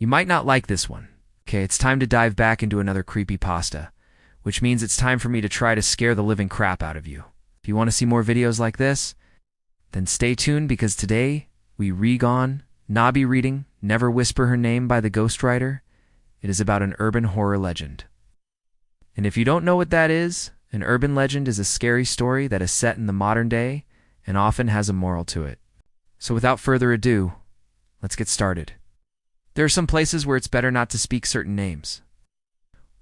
You might not like this one. Okay, it's time to dive back into another creepypasta, which means it's time for me to try to scare the living crap out of you. If you want to see more videos like this, then stay tuned because today we read on Nobby reading Never Whisper Her Name by the ghostwriter. It is about an urban horror legend. And if you don't know what that is, an urban legend is a scary story that is set in the modern day and often has a moral to it. So without further ado, let's get started. There are some places where it's better not to speak certain names.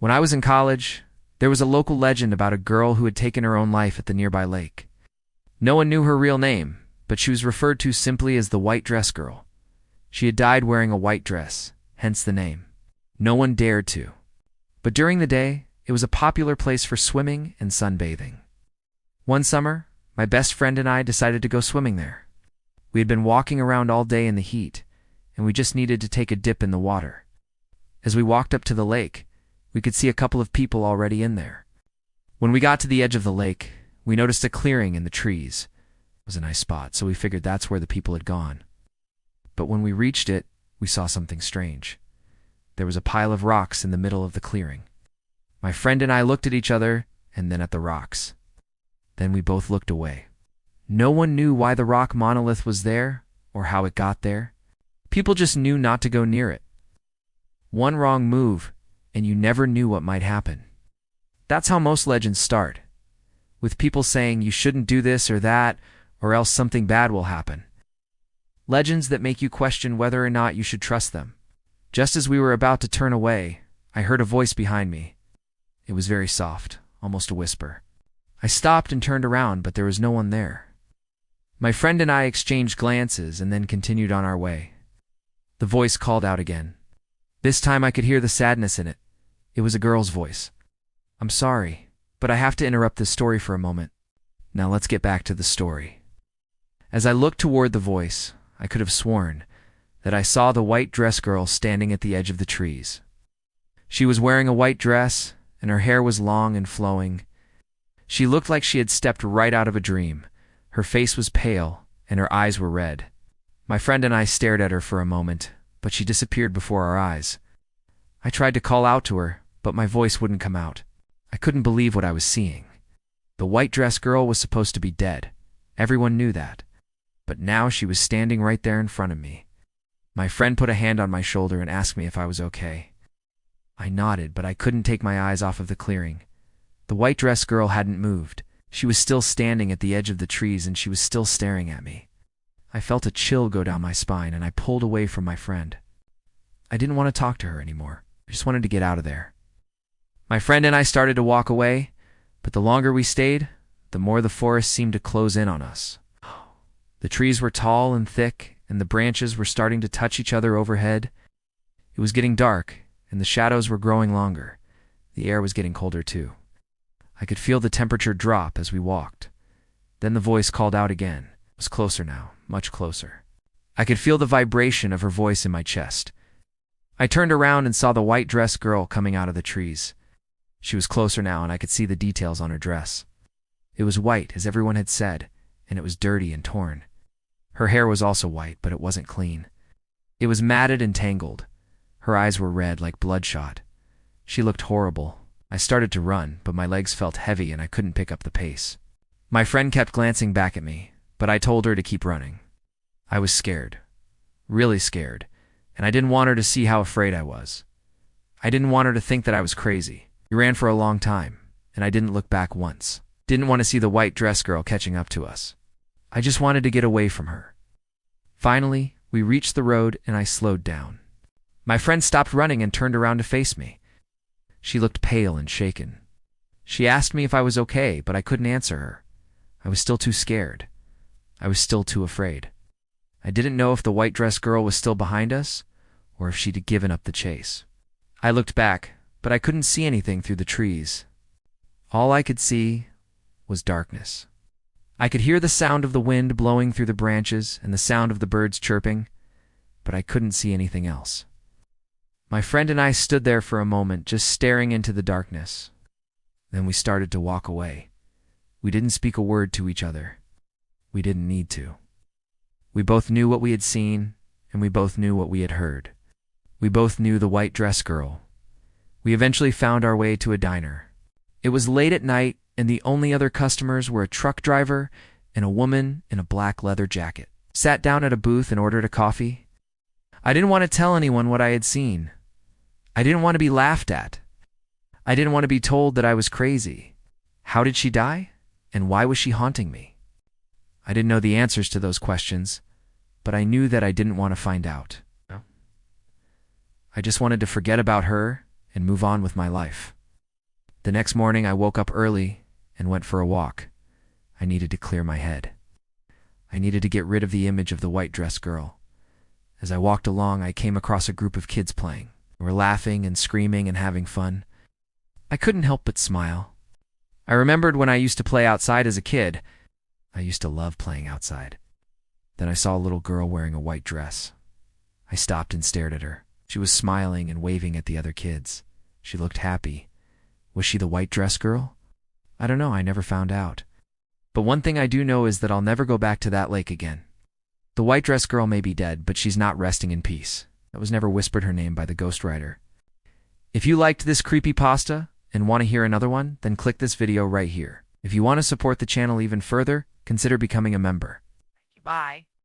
When I was in college, there was a local legend about a girl who had taken her own life at the nearby lake. No one knew her real name, but she was referred to simply as the White Dress Girl. She had died wearing a white dress, hence the name. No one dared to. But during the day, it was a popular place for swimming and sunbathing. One summer, my best friend and I decided to go swimming there. We had been walking around all day in the heat, and we just needed to take a dip in the water. As we walked up to the lake, we could see a couple of people already in there. When we got to the edge of the lake, we noticed a clearing in the trees. It was a nice spot, so we figured that's where the people had gone. But when we reached it, we saw something strange. There was a pile of rocks in the middle of the clearing. My friend and I looked at each other and then at the rocks. Then we both looked away. No one knew why the rock monolith was there or how it got there. People just knew not to go near it. One wrong move, and you never knew what might happen. That's how most legends start, with people saying you shouldn't do this or that, or else something bad will happen. Legends that make you question whether or not you should trust them. Just as we were about to turn away, I heard a voice behind me. It was very soft, almost a whisper. I stopped and turned around, but there was no one there. My friend and I exchanged glances and then continued on our way. The voice called out again. This time I could hear the sadness in it. It was a girl's voice. I'm sorry, but I have to interrupt this story for a moment. Now let's get back to the story. As I looked toward the voice, I could have sworn that I saw the white dress girl standing at the edge of the trees. She was wearing a white dress, and her hair was long and flowing. She looked like she had stepped right out of a dream. Her face was pale, and her eyes were red. My friend and I stared at her for a moment, but she disappeared before our eyes. I tried to call out to her, but my voice wouldn't come out. I couldn't believe what I was seeing. The white dress girl was supposed to be dead. Everyone knew that. But now she was standing right there in front of me. My friend put a hand on my shoulder and asked me if I was okay. I nodded, but I couldn't take my eyes off of the clearing. The white dress girl hadn't moved. She was still standing at the edge of the trees, and she was still staring at me. I felt a chill go down my spine, and I pulled away from my friend. I didn't want to talk to her anymore. I just wanted to get out of there. My friend and I started to walk away, but the longer we stayed, the more the forest seemed to close in on us. The trees were tall and thick, and the branches were starting to touch each other overhead. It was getting dark, and the shadows were growing longer. The air was getting colder too. I could feel the temperature drop as we walked. Then the voice called out again. It was closer now, much closer. I could feel the vibration of her voice in my chest. I turned around and saw the white dress girl coming out of the trees. She was closer now, and I could see the details on her dress. It was white, as everyone had said, and it was dirty and torn. Her hair was also white, but it wasn't clean. It was matted and tangled. Her eyes were red, like bloodshot. She looked horrible. I started to run, but my legs felt heavy and I couldn't pick up the pace. My friend kept glancing back at me, but I told her to keep running. I was scared. Really scared, and I didn't want her to see how afraid I was. I didn't want her to think that I was crazy. We ran for a long time, and I didn't look back once. Didn't want to see the white dress girl catching up to us. I just wanted to get away from her. Finally, we reached the road and I slowed down. My friend stopped running and turned around to face me. She looked pale and shaken. She asked me if I was okay, but I couldn't answer her. I was still too scared. I was still too afraid. I didn't know if the white dress girl was still behind us, or if she'd given up the chase. I looked back, but I couldn't see anything through the trees. All I could see was darkness. I could hear the sound of the wind blowing through the branches and the sound of the birds chirping, but I couldn't see anything else. My friend and I stood there for a moment, just staring into the darkness. Then we started to walk away. We didn't speak a word to each other. We didn't need to. We both knew what we had seen, and we both knew what we had heard. We both knew the white dress girl. We eventually found our way to a diner. It was late at night, and the only other customers were a truck driver and a woman in a black leather jacket. Sat down at a booth and ordered a coffee. I didn't want to tell anyone what I had seen. I didn't want to be laughed at. I didn't want to be told that I was crazy. How did she die? And why was she haunting me? I didn't know the answers to those questions, but I knew that I didn't want to find out. I just wanted to forget about her and move on with my life. The next morning, I woke up early and went for a walk. I needed to clear my head. I needed to get rid of the image of the white dress girl. As I walked along, I came across a group of kids playing. They were laughing and screaming and having fun. I couldn't help but smile. I remembered when I used to play outside as a kid. I used to love playing outside. Then I saw a little girl wearing a white dress. I stopped and stared at her. She was smiling and waving at the other kids. She looked happy. Was she the white dress girl? I don't know, I never found out. But one thing I do know is that I'll never go back to that lake again. The white dress girl may be dead, but she's not resting in peace. That was never whispered her name by the ghostwriter. If you liked this creepypasta and want to hear another one, then click this video right here. If you want to support the channel even further, consider becoming a member. Bye.